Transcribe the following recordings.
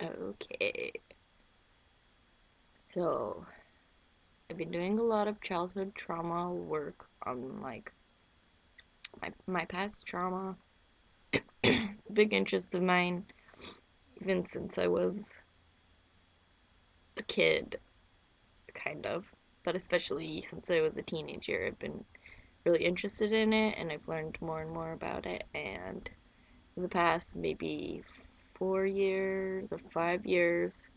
Okay, so I've been doing a lot of childhood trauma work on like my past trauma. It's a big interest of mine, even since I was a kid, kind of, but especially since I was a teenager, I've been really interested in it and I've learned more and more about it. And in the past maybe 4 years or 5 years,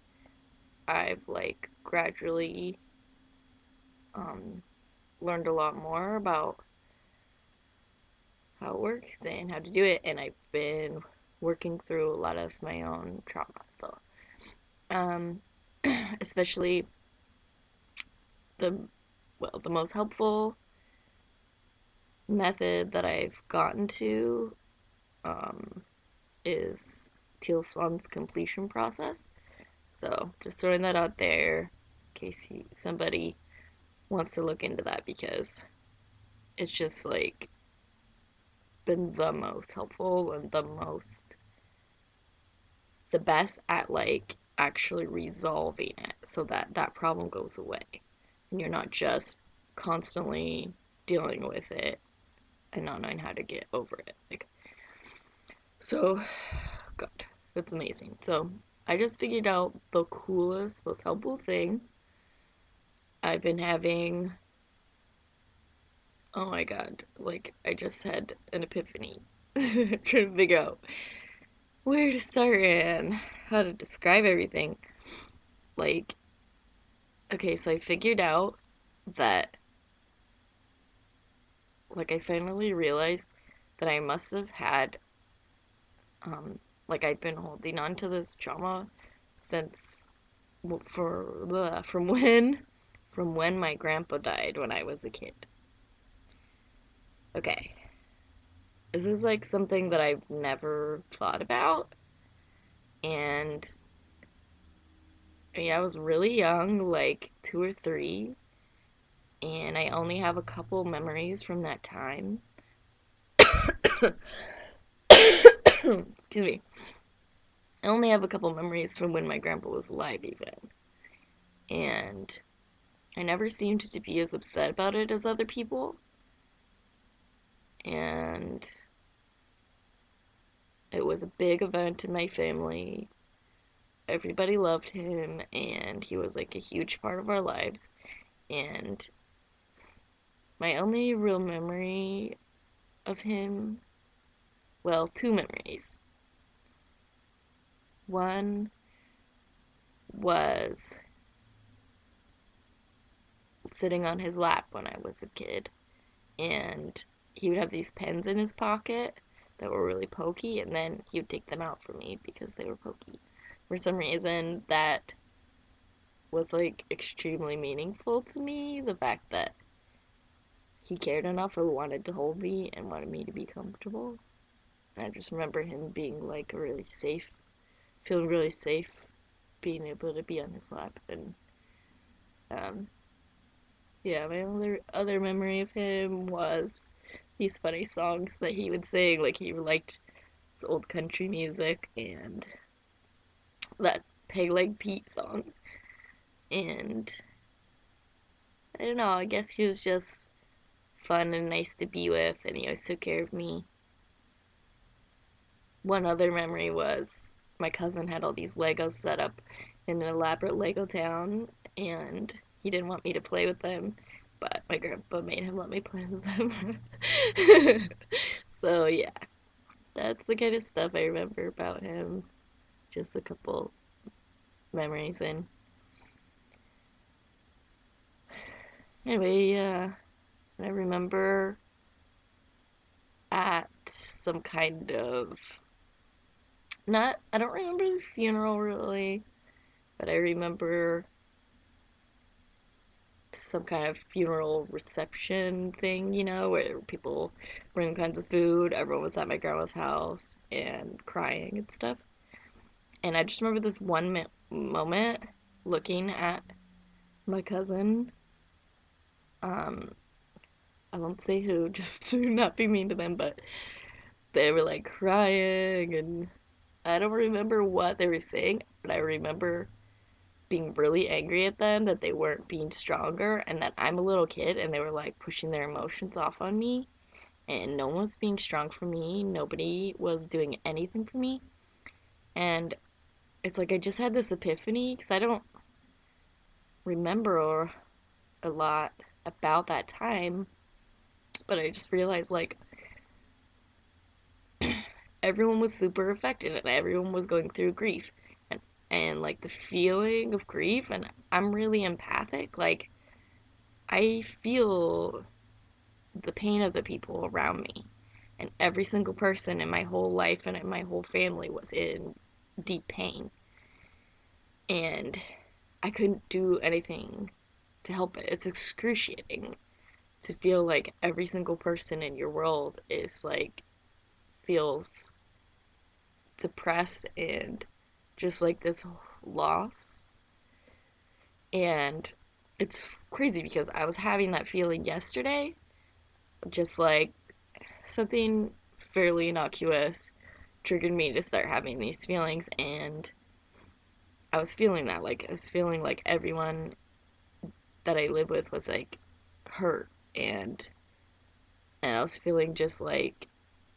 I've like gradually um, learned a lot more about how it works and how to do it, and I've been working through a lot of my own trauma. So, um, especially the the most helpful method that I've gotten to um, is Teal Swan's completion process. So, just throwing that out there in case somebody wants to look into that because it's just like been the most helpful and the best at like actually resolving it so that that problem goes away and you're not just constantly dealing with it and not knowing how to get over it. Like, so, God, that's amazing. So, I just figured out the coolest, most helpful thing. I've been having, oh my God, like, I just had an epiphany. Trying to figure out where to start and how to describe everything. Like, okay, so I figured out that, like, I finally realized that I must have had, like, I'd been holding on to this trauma since, from when my grandpa died when I was a kid. Okay, this is like something that I've never thought about, and I mean, I was really young, like 2 or 3, and I only have a couple memories from that time. Excuse me. I only have a couple memories from when my grandpa was alive, even. And I never seemed to be as upset about it as other people. And it was a big event in my family. Everybody loved him, and he was like a huge part of our lives. And my only real memory of him, well, two memories. One was sitting on his lap when I was a kid, and he would have these pens in his pocket that were really pokey, and then he would take them out for me because they were pokey. For some reason, that was like extremely meaningful to me. The fact that he cared enough or wanted to hold me and wanted me to be comfortable. And I just remember him being like really safe, feeling really safe, being able to be on his lap. And um, yeah, my other memory of him was these funny songs that he would sing. Like he liked his old country music and that Peg Leg Pete song. And I don't know, I guess he was just fun and nice to be with, and he always took care of me. One other memory was my cousin had all these Legos set up in an elaborate Lego town, and he didn't want me to play with them, but my grandpa made him let me play with them. So, yeah, that's the kind of stuff I remember about him. Just a couple memories, and anyway, I remember at some kind of not I don't remember the funeral really, but I remember some kind of funeral reception thing, where people bring kinds of food. Everyone was at my grandma's house and crying and stuff. And I just remember this one moment looking at my cousin. Um, I won't say who, just to not be mean to them, but they were like crying, and I don't remember what they were saying, but I remember being really angry at them that they weren't being stronger and that I'm a little kid and they were like pushing their emotions off on me and no one was being strong for me. Nobody was doing anything for me. And it's like I just had this epiphany because I don't remember a lot about that time, but I just realized like everyone was super affected and everyone was going through grief. And like the feeling of grief, and I'm really empathic. Like I feel the pain of the people around me. And every single person in my whole life and in my whole family was in deep pain. And I couldn't do anything to help it. It's excruciating to feel like every single person in your world is like feels depressed and just like this loss. And it's crazy because I was having that feeling yesterday, just like something fairly innocuous triggered me to start having these feelings, and I was feeling that, like I was feeling like everyone that I live with was like hurt, and I was feeling just like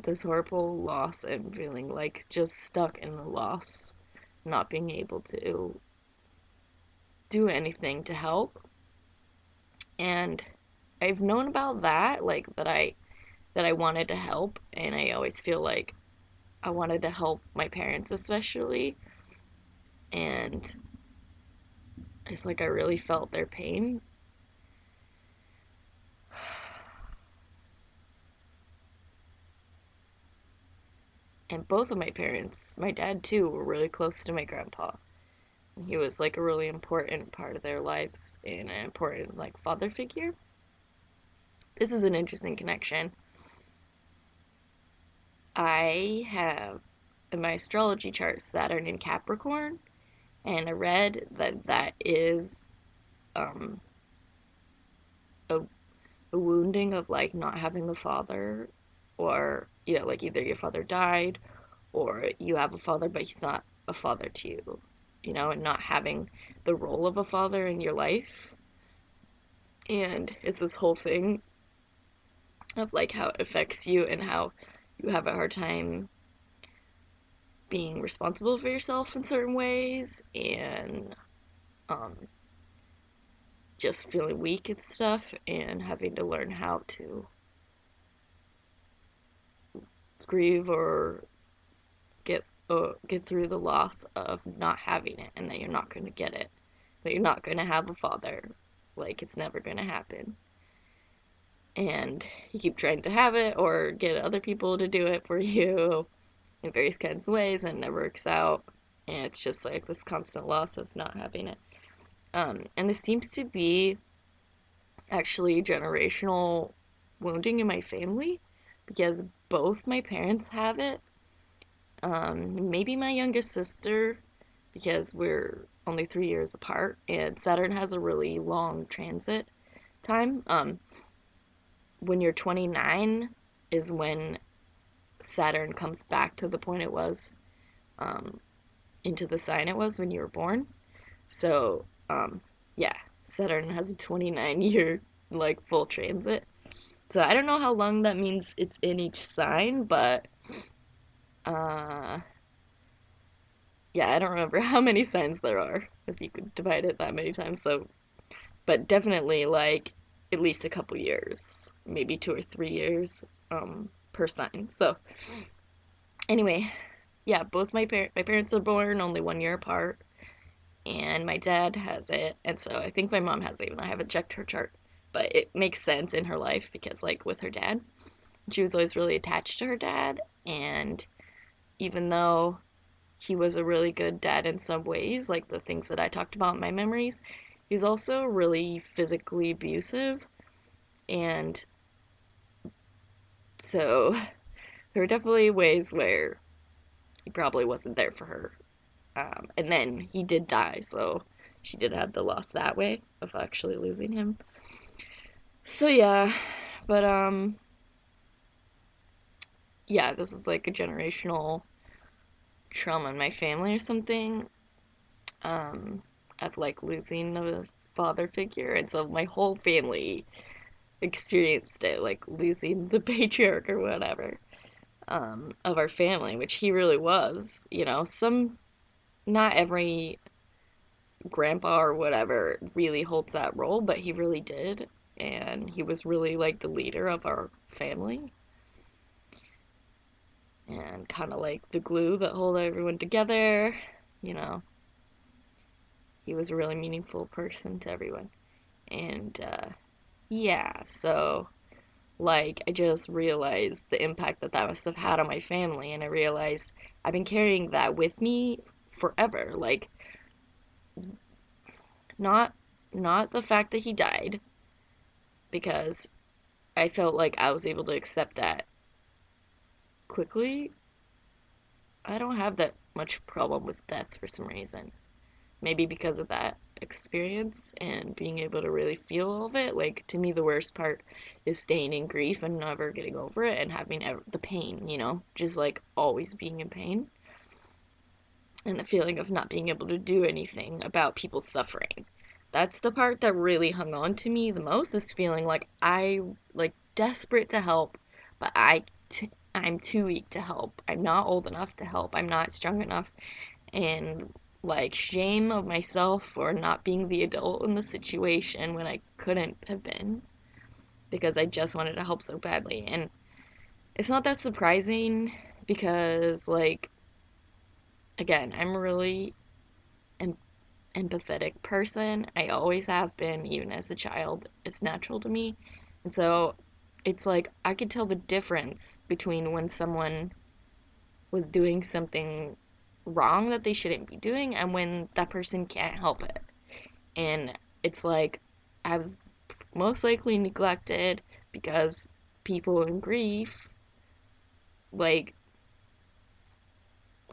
this horrible loss and feeling like just stuck in the loss, not being able to do anything to help. And I've known about that, like that I wanted to help, and I always feel like I wanted to help my parents especially, and it's like I really felt their pain. And both of my parents, my dad too, were really close to my grandpa. He was like a really important part of their lives and an important like father figure. This is an interesting connection. I have in my astrology chart Saturn in Capricorn, and I read that that is um, a, a wounding of like not having a father, or like either your father died or you have a father but he's not a father to you, and not having the role of a father in your life. And it's this whole thing of like how it affects you and how you have a hard time being responsible for yourself in certain ways, and um, just feeling weak and stuff, and having to learn how to grieve or get through the loss of not having it, and that you're not going to get it, that you're not going to have a father, like it's never going to happen, and you keep trying to have it or get other people to do it for you in various kinds of ways, and it never works out, and it's just like this constant loss of not having it. And this seems to be actually generational wounding in my family because both my parents have it. Maybe my youngest sister, because we're only 3 years apart, and Saturn has a really long transit time. When you're 29 is when Saturn comes back to the point it was, um, into the sign it was when you were born. So, yeah, Saturn has a 29-year, like, full transit. So I don't know how long that means it's in each sign, but, uh, yeah, I don't remember how many signs there are, if you could divide it that many times. So, but definitely, like, at least a couple years, maybe 2 or 3 years, per sign. So, anyway, yeah, both my parents are born only 1 year apart, and my dad has it, and so I think my mom has it, even I haven't checked her chart, but it makes sense in her life because, like, with her dad, she was always really attached to her dad, and even though he was a really good dad in some ways, like the things that I talked about in my memories, he was also really physically abusive, and so there were definitely ways where he probably wasn't there for her. And then he did die, so she did have the loss that way of actually losing him. So yeah, but yeah, this is like a generational trauma in my family or something, um, of like losing the father figure, and so my whole family experienced it, like losing the patriarch or whatever, of our family, which he really was. Not every grandpa or whatever really holds that role, but he really did, and he was really like the leader of our family and kind of like the glue that held everyone together. You know, he was a really meaningful person to everyone. And yeah, so like I just realized the impact that that must have had on my family, and I realized I've been carrying that with me forever. Like not not the fact that he died, because I felt like I was able to accept that quickly. I don't have that much problem with death for some reason. Maybe because of that experience and being able to really feel all of it. Like, to me, the worst part is staying in grief and never getting over it and having the pain, just like always being in pain. And the feeling of not being able to do anything about people's suffering. That's the part that really hung on to me the most, is feeling like like desperate to help, but I'm too weak to help. I'm not old enough to help. I'm not strong enough, and like shame of myself for not being the adult in the situation when I couldn't have been, because I just wanted to help so badly. And it's not that surprising, because like again, I'm a really empathetic person. I always have been, even as a child. It's natural to me. And so it's like I could tell the difference between when someone was doing something wrong that they shouldn't be doing and when that person can't help it. And it's like I was most likely neglected, because people in grief, like,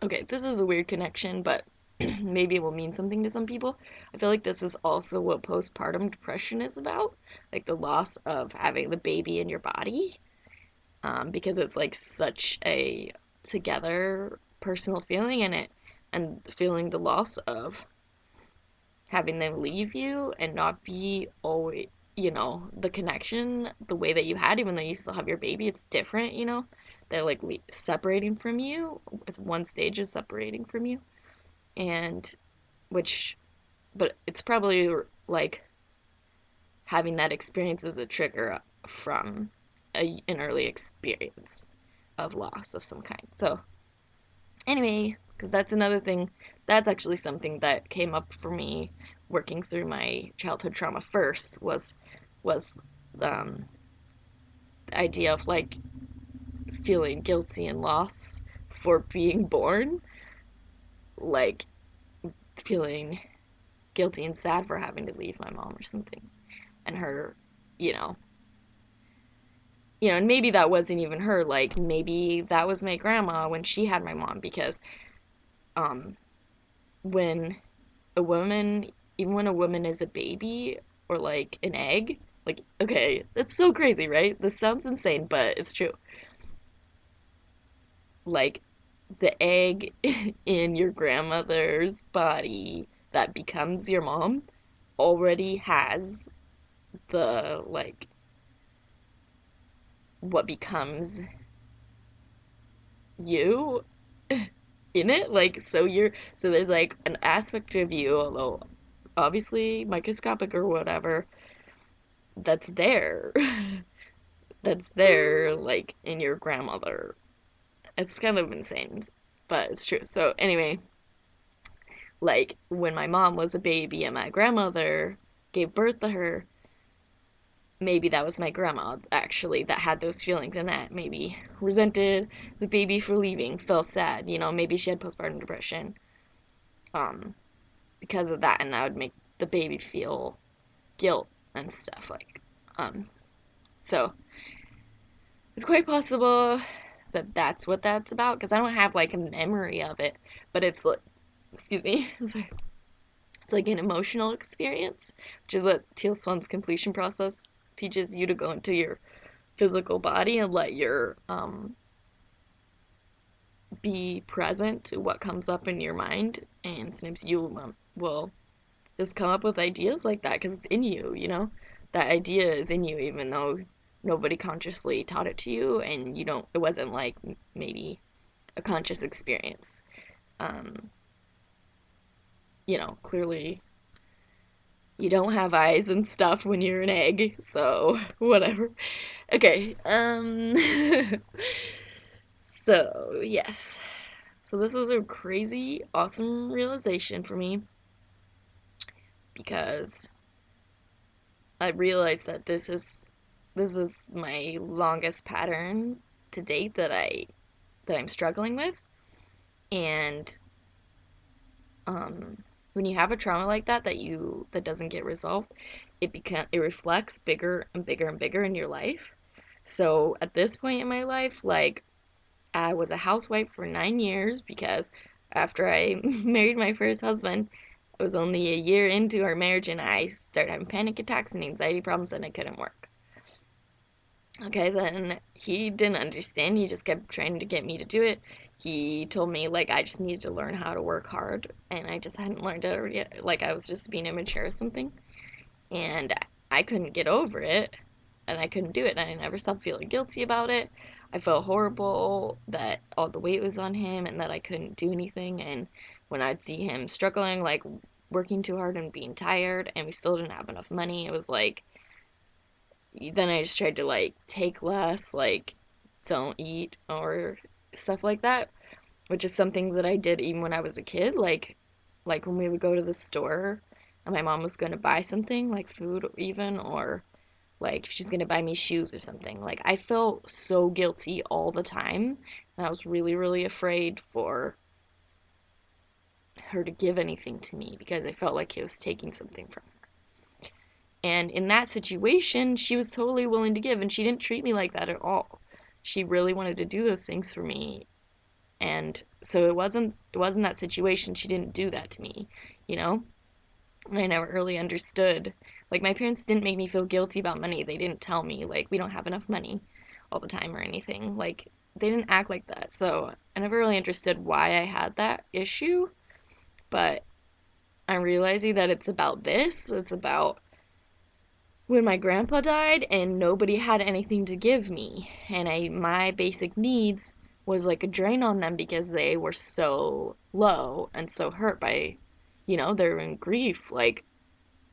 okay, this is a weird connection, but maybe it will mean something to some people. I feel like this is also what postpartum depression is about, like the loss of having the baby in your body, because it's like such a together personal feeling, and feeling the loss of having them leave you and not be always, the connection the way that you had, even though you still have your baby. It's different, they're like separating from you. It's one stage is separating from you, and which, but it's probably like having that experience as a trigger from an early experience of loss of some kind. So anyway, because that's another thing, that's actually something that came up for me working through my childhood trauma first, was the idea of like feeling guilty and loss for being born, like feeling guilty and sad for having to leave my mom or something, and her, you know, and maybe that wasn't even her, like maybe that was my grandma when she had my mom, because um when a woman, even when a woman is a baby or like an egg, like, okay, that's so crazy, right? This sounds insane, but it's true. Like, the egg in your grandmother's body that becomes your mom already has the, like, what becomes you in it. Like, so there's like an aspect of you, although obviously microscopic or whatever, that's there. That's there, like, in your grandmother. It's kind of insane, but it's true. So anyway, like when my mom was a baby and my grandmother gave birth to her, maybe that was my grandma actually that had those feelings, and that maybe resented the baby for leaving, felt sad, maybe she had postpartum depression, um, because of that, and that would make the baby feel guilt and stuff, like, so it's quite possible that that's what that's about, because I don't have like a memory of it, but it's like, excuse me, I'm sorry. It's like an emotional experience, which is what Teal Swan's completion process teaches you, to go into your physical body and let your be present to what comes up in your mind, and sometimes you will just come up with ideas like that because it's in you, you know? That idea is in you even though nobody consciously taught it to you, and you don't, it wasn't like maybe a conscious experience. Um, Clearly you don't have eyes and stuff when you're an egg, so whatever. Okay, so yes. So this was a crazy, awesome realization for me because I realized that this is my longest pattern to date that I'm struggling with. And when you have a trauma like that doesn't get resolved, it reflects bigger and bigger and bigger in your life. So at this point in my life, like I was a housewife for 9 years because after I married my first husband, it was only a year into our marriage and I started having panic attacks and anxiety problems and I couldn't work. Okay, then he didn't understand. He just kept trying to get me to do it. He told me like I just needed to learn how to work hard and I just hadn't learned it yet. Like I was just being immature or something. And I couldn't get over it and I couldn't do it. And I never stopped feeling guilty about it. I felt horrible that all the weight was on him and that I couldn't do anything. And when I'd see him struggling, like working too hard and being tired, and we still didn't have enough money, it was like, then I just tried to like take less, like don't eat or stuff like that, which is something that I did even when I was a kid. Like when we would go to the store and my mom was going to buy something, like food even, or like if she's going to buy me shoes or something. Like I felt so guilty all the time, and I was really, really afraid for her to give anything to me because I felt like he was taking something from her. And in that situation, she was totally willing to give, and she didn't treat me like that at all. She really wanted to do those things for me, and so it wasn't that situation. She didn't do that to me, you know? And I never really understood. Like my parents didn't make me feel guilty about money. They didn't tell me like we don't have enough money all the time or anything. Like they didn't act like that. So I never really understood why I had that issue, but I'm realizing that it's about this. It's about when my grandpa died and nobody had anything to give me, and my basic needs was like a drain on them because they were so low and so hurt by, they're in grief. Like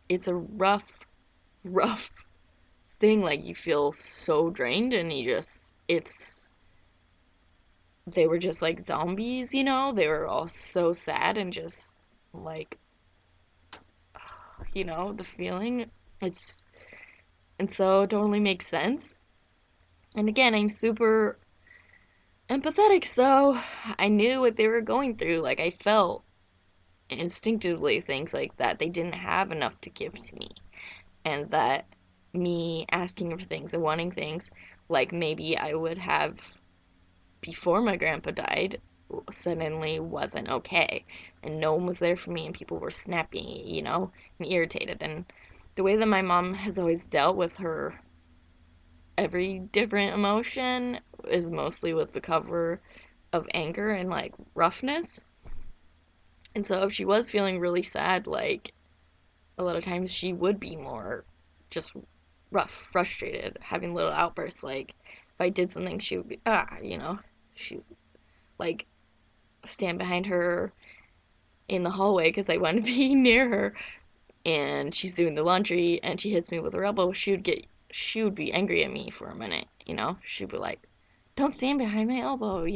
it's a rough thing. Like you feel so drained and they were just like zombies, they were all so sad and just like, the feeling. It's And so it totally makes sense. And again, I'm super empathetic, so I knew what they were going through. Like, I felt instinctively things like that. They didn't have enough to give to me. And that me asking for things and wanting things, like maybe I would have before my grandpa died, suddenly wasn't okay. And no one was there for me, and people were snappy, and irritated. And the way that my mom has always dealt with her every different emotion is mostly with the cover of anger and like roughness. And so if she was feeling really sad, like a lot of times she would be more just rough, frustrated, having little outbursts. Like if I did something, she would be, she like stand behind her in the hallway because I want to be near her. And she's doing the laundry and she hits me with her elbow. She would be angry at me for a minute, She'd be like, don't stand behind my elbow,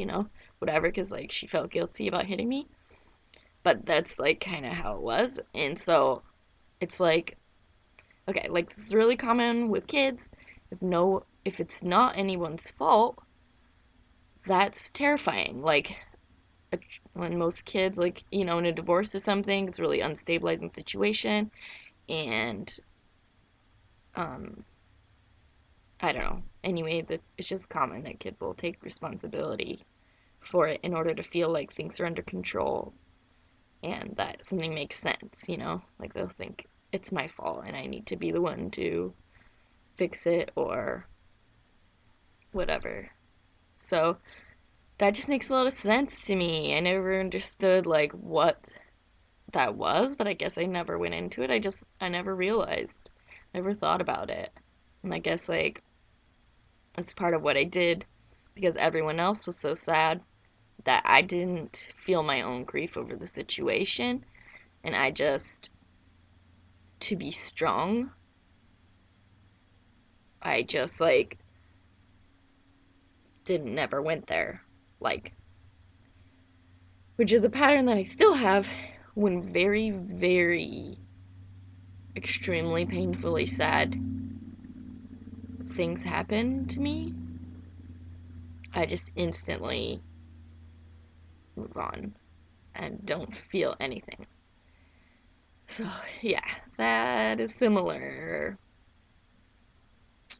whatever, because like she felt guilty about hitting me. But that's like kind of how it was. And so it's like, okay, like this is really common with kids. If it's not anyone's fault, that's terrifying. Like when most kids, like, in a divorce or something, it's a really unstabilizing situation. And um I don't know. Anyway, that it's just common that kids will take responsibility for it in order to feel like things are under control and that something makes sense, Like they'll think it's my fault and I need to be the one to fix it or whatever. So that just makes a lot of sense to me. I never understood like what that was, but I guess I never went into it. I never realized, never thought about it. And I guess like that's part of what I did because everyone else was so sad that I didn't feel my own grief over the situation. And I just, to be strong, I just like didn't never went there. Like, which is a pattern that I still have when very, very extremely painfully sad things happen to me. I just instantly move on and don't feel anything. So, yeah, that is similar.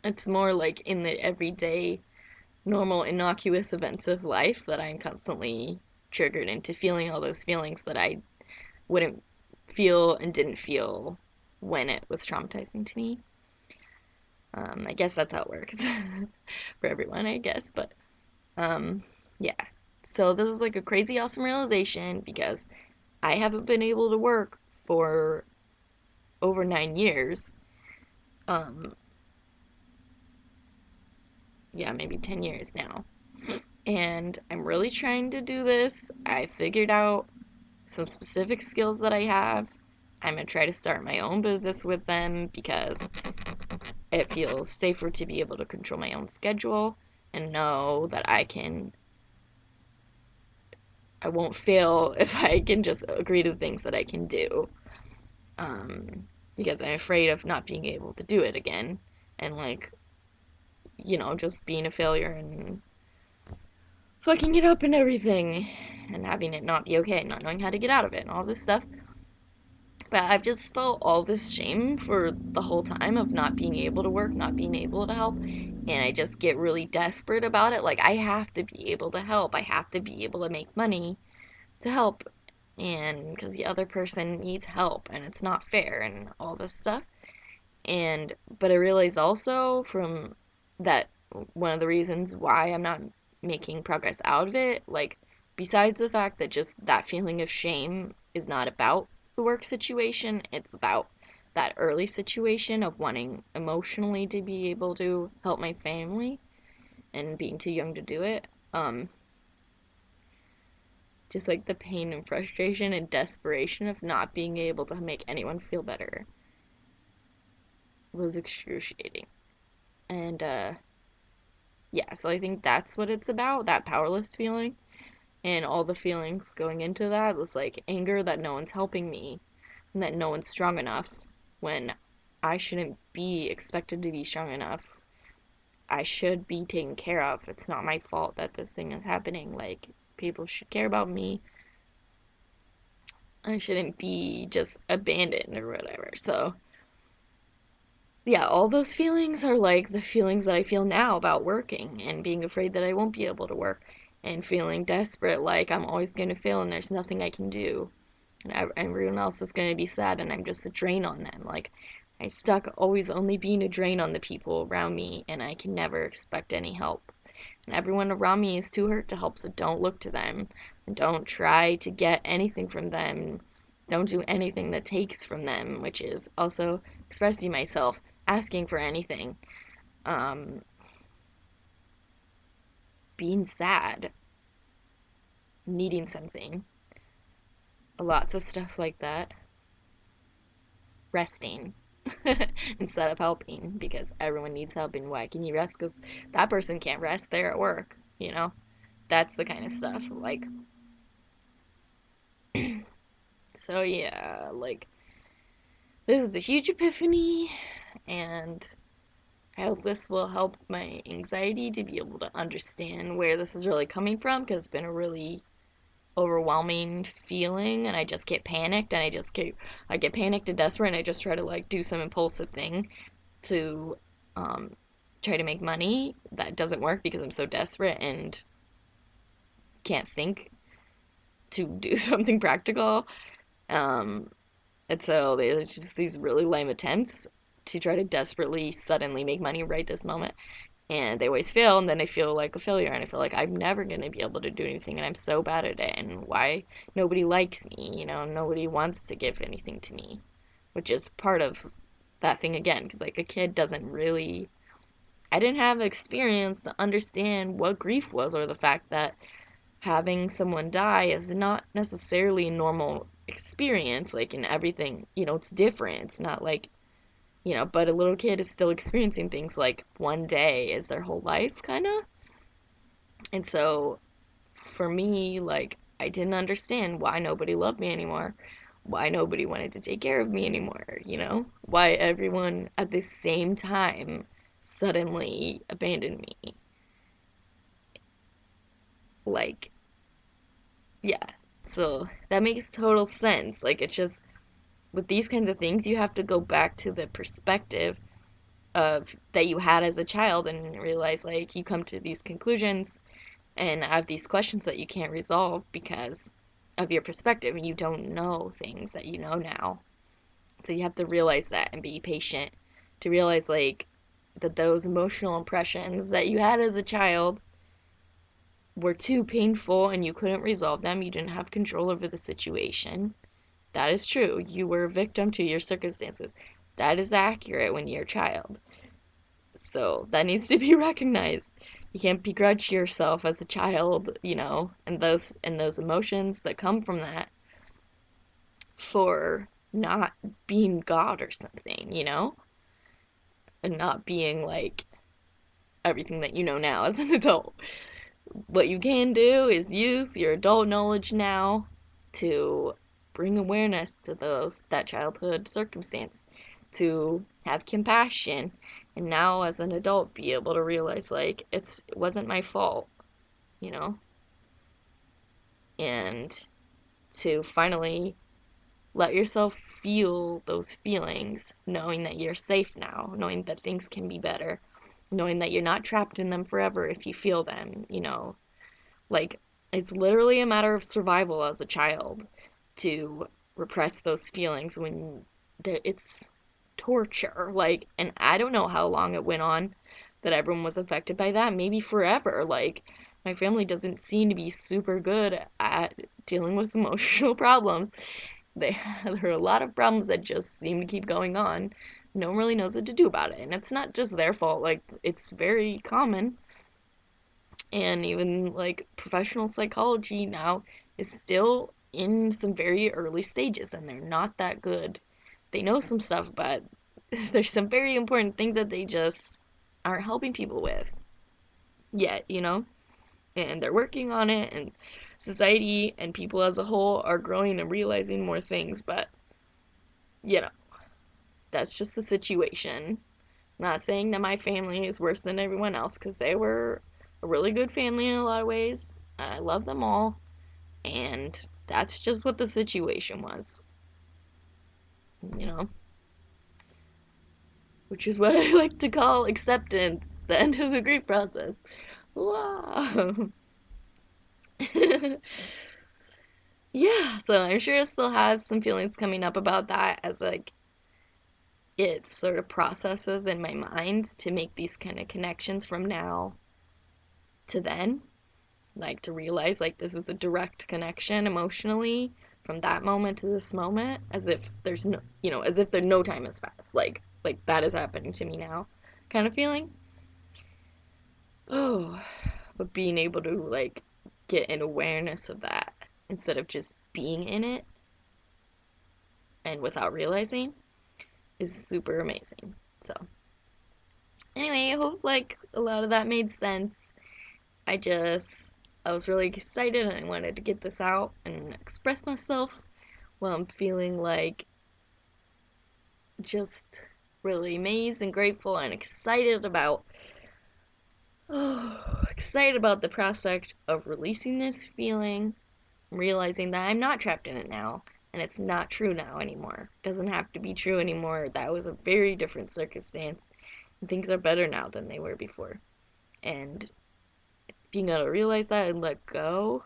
It's more like in the everyday, normal, innocuous events of life that I'm constantly triggered into feeling all those feelings that I wouldn't feel and didn't feel when it was traumatizing to me. I guess that's how it works for everyone, I guess. But yeah. So this is like a crazy awesome realization because I haven't been able to work for over 9 years. Um, yeah, maybe 10 years now. And I'm really trying to do this. I figured out some specific skills that I have. I'm going to try to start my own business with them because it feels safer to be able to control my own schedule and know that I won't fail if I can just agree to the things that I can do. Because I'm afraid of not being able to do it again and like, just being a failure and fucking it up and everything and having it not be okay, not knowing how to get out of it and all this stuff. But I've just felt all this shame for the whole time of not being able to work, not being able to help. And I just get really desperate about it. Like, I have to be able to help. I have to be able to make money to help. And because the other person needs help and it's not fair and all this stuff. But I realize also from that one of the reasons why I'm not making progress out of it, like, besides the fact that just that feeling of shame is not about the work situation, it's about that early situation of wanting emotionally to be able to help my family and being too young to do it. Just like the pain and frustration and desperation of not being able to make anyone feel better was excruciating. And yeah, so I think that's what it's about, that powerless feeling. And all the feelings going into that was like anger that no one's helping me and that no one's strong enough when I shouldn't be expected to be strong enough. I should be taken care of. It's not my fault that this thing is happening. Like, people should care about me. I shouldn't be just abandoned or whatever. So, yeah, all those feelings are like the feelings that I feel now about working and being afraid that I won't be able to work and feeling desperate like I'm always going to fail and there's nothing I can do. And everyone else is going to be sad and I'm just a drain on them. Like, I stuck always only being a drain on the people around me and I can never expect any help. And everyone around me is too hurt to help, so don't look to them. And don't try to get anything from them. Don't do anything that takes from them, which is also expressing myself, asking for anything, um, being sad, needing something. Lots of stuff like that. Resting instead of helping because everyone needs help. And why can you rest? Because that person can't rest. They're at work, you know? That's the kind of stuff. Like, so yeah, like, this is a huge epiphany, and I hope this will help my anxiety to be able to understand where this is really coming from because it's been a really overwhelming feeling and I just get panicked and I get panicked and desperate and I just try to like do some impulsive thing to try to make money that doesn't work because I'm so desperate and can't think to do something practical. And so there's just these really lame attempts to try to desperately suddenly make money right this moment and they always fail, and then I feel like a failure, and I feel like I'm never going to be able to do anything, and I'm so bad at it, and why nobody likes me, nobody wants to give anything to me, which is part of that thing again, because like a kid doesn't really, I didn't have experience to understand what grief was, or the fact that having someone die is not necessarily a normal experience, like in everything, it's different. It's not like, but a little kid is still experiencing things like one day is their whole life, kind of. And so for me, like, I didn't understand why nobody loved me anymore, why nobody wanted to take care of me anymore, why everyone at the same time suddenly abandoned me. Like, yeah. So that makes total sense. Like, it's just with these kinds of things, you have to go back to the perspective of that you had as a child and realize like you come to these conclusions and have these questions that you can't resolve because of your perspective and you don't know things that you know now. So you have to realize that and be patient to realize like that those emotional impressions that you had as a child were too painful and you couldn't resolve them. You didn't have control over the situation. That is true. You were a victim to your circumstances. That is accurate when you're a child. So that needs to be recognized. You can't begrudge yourself as a child, and those emotions that come from that for not being God or something, and not being like everything that you know now as an adult. What you can do is use your adult knowledge now to bring awareness to that childhood circumstance, to have compassion, and now as an adult be able to realize like it wasn't my fault, you know, and to finally let yourself feel those feelings, knowing that you're safe now, knowing that things can be better, knowing that you're not trapped in them forever if you feel them, Like, it's literally a matter of survival as a child to repress those feelings when it's torture. Like, and I don't know how long it went on that everyone was affected by that. Maybe forever. Like, my family doesn't seem to be super good at dealing with emotional problems. There are a lot of problems that just seem to keep going on. No one really knows what to do about it. And it's not just their fault. Like, it's very common, and even like professional psychology now is still in some very early stages and they're not that good. They know some stuff, but there's some very important things that they just aren't helping people with yet, and they're working on it, and society and people as a whole are growing and realizing more things, but you know that's just the situation. Not saying that my family is worse than everyone else, because they were a really good family in a lot of ways. I love them all. And that's just what the situation was, you know? Which is what I like to call acceptance, the end of the grief process. Wow. Yeah, so I'm sure I still have some feelings coming up about that as like it sort of processes in my mind to make these kind of connections from now to then. Like to realize like this is a direct connection emotionally from that moment to this moment, as if there's no, as if there no time has passed, like that is happening to me now kind of feeling. Oh, but being able to like get an awareness of that instead of just being in it and without realizing is super amazing. So anyway, I hope like a lot of that made sense. I was really excited and I wanted to get this out and express myself while I'm feeling like just really amazed and grateful and excited about the prospect of releasing this feeling, realizing that I'm not trapped in it now and it's not true now anymore. It doesn't have to be true anymore. That was a very different circumstance and things are better now than they were before. And being able to realize that and let go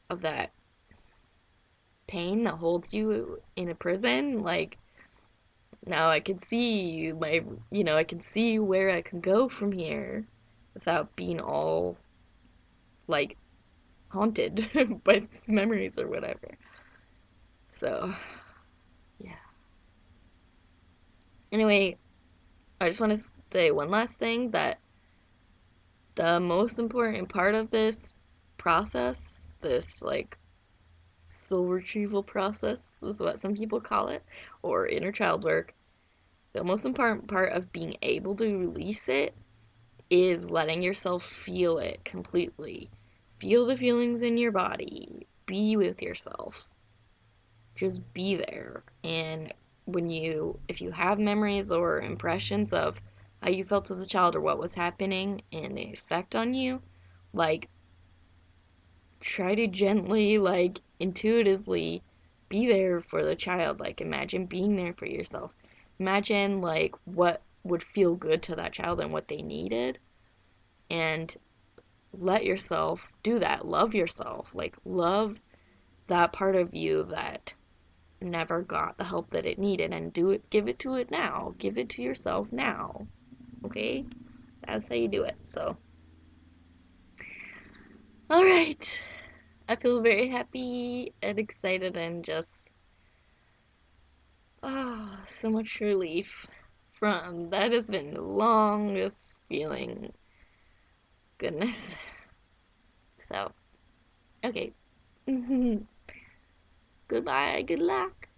of that pain that holds you in a prison, like Now I can see I can see where I can go from here without being all like haunted by these memories or whatever. So, yeah. Anyway, I just want to say one last thing that the most important part of this process, this like soul retrieval process, is what some people call it, or inner child work, the most important part of being able to release it is letting yourself feel it completely. Feel the feelings in your body. Be with yourself. Just be there. And if you have memories or impressions of how you felt as a child or what was happening and the effect on you, like, try to gently, like, intuitively be there for the child. Like, imagine being there for yourself. Imagine, like, what would feel good to that child and what they needed. And let yourself do that. Love yourself. Like, love that part of you that never got the help that it needed and give it to it now. Give it to yourself now. Okay? That's how you do it. So, all right. I feel very happy and excited and just, so much relief from that has been the longest feeling. Goodness. So, okay. Goodbye. Good luck.